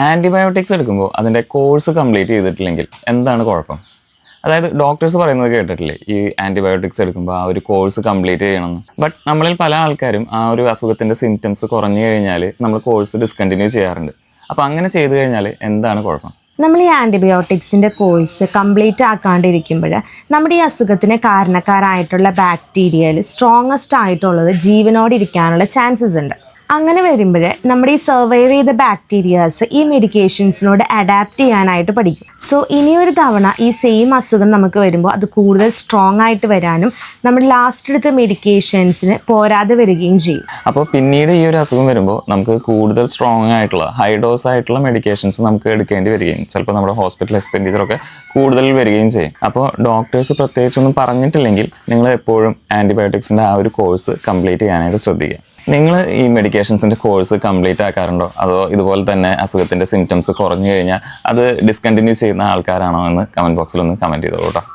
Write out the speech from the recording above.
Antibiotics എടുക്കുമ്പോൾ അതിൻ്റെ course complete ചെയ്തിട്ടില്ലെങ്കിൽ എന്താണ് കുഴപ്പം? അതായത് ഡോക്ടേഴ്സ് പറയുന്നത് കേട്ടിട്ടില്ലേ, ഈ ആൻറ്റിബയോട്ടിക്സ് എടുക്കുമ്പോൾ ആ ഒരു കോഴ്സ് കംപ്ലീറ്റ് ചെയ്യണമെന്ന്. ബട്ട് നമ്മളിൽ പല ആൾക്കാരും ആ ഒരു അസുഖത്തിൻ്റെ സിംറ്റംസ് കുറഞ്ഞു കഴിഞ്ഞാൽ നമ്മൾ കോഴ്സ് ഡിസ്കണ്ടിന്യൂ ചെയ്യാറുണ്ട്. അപ്പോൾ അങ്ങനെ ചെയ്തു കഴിഞ്ഞാൽ എന്താണ് കുഴപ്പം? നമ്മൾ ഈ ആൻറ്റിബയോട്ടിക്സിൻ്റെ കോഴ്സ് കംപ്ലീറ്റ് ആക്കാണ്ടിരിക്കുമ്പോൾ നമ്മുടെ ഈ അസുഖത്തിന് കാരണക്കാരായിട്ടുള്ള ബാക്ടീരിയയിൽ സ്ട്രോങ്ങസ്റ്റ് ആയിട്ടുള്ളത് ജീവനോടെ ഇരിക്കാനുള്ള ചാൻസസ് ഉണ്ട്. അങ്ങനെ വരുമ്പോൾ നമ്മുടെ ഈ സർവൈവ് ചെയ്ത ബാക്ടീരിയാസ് ഈ മെഡിക്കേഷൻസിനോട് അഡാപ്റ്റ് ചെയ്യാനായിട്ട് പഠിക്കും. സോ ഇനിയൊരു തവണ ഈ സെയിം അസുഖം നമുക്ക് വരുമ്പോൾ അത് കൂടുതൽ സ്ട്രോങ് ആയിട്ട് വരാനും നമ്മൾ ലാസ്റ്റ് എടുത്ത മെഡിക്കേഷൻസിന് പോരാതെ വരികയും ചെയ്യും. അപ്പോൾ പിന്നീട് ഈ ഒരു അസുഖം വരുമ്പോൾ നമുക്ക് കൂടുതൽ സ്ട്രോങ് ആയിട്ടുള്ള ഹൈ ഡോസ് ആയിട്ടുള്ള മെഡിക്കേഷൻസ് നമുക്ക് എടുക്കേണ്ടി വരികയും ചിലപ്പോൾ നമ്മുടെ ഹോസ്പിറ്റൽ എക്സ്പെൻഡിച്ചറൊക്കെ കൂടുതൽ വരികയും ചെയ്യും. അപ്പോൾ ഡോക്ടേഴ്സ് പ്രത്യേകിച്ചൊന്നും പറഞ്ഞിട്ടില്ലെങ്കിൽ നിങ്ങൾ എപ്പോഴും ആൻറ്റിബയോട്ടിക്സിൻ്റെ ആ ഒരു കോഴ്സ് കംപ്ലീറ്റ് ചെയ്യാനായിട്ട് ശ്രദ്ധിക്കുക. നിങ്ങൾ ഈ മെഡിക്കേഷൻസിൻ്റെ കോഴ്സ് കംപ്ലീറ്റ് ആക്കാറുണ്ടോ, അതോ ഇതുപോലെ തന്നെ അസുഖത്തിൻ്റെ സിംറ്റംസ് കുറഞ്ഞു കഴിഞ്ഞാൽ അത് ഡിസ്കണ്ടിന്യൂ ചെയ്യുന്ന ആൾക്കാരാണോ എന്ന് കമൻറ്റ് ബോക്സിൽ ഒന്ന് കമൻറ്റ് ചെയ്തോളൂ കേട്ടോ.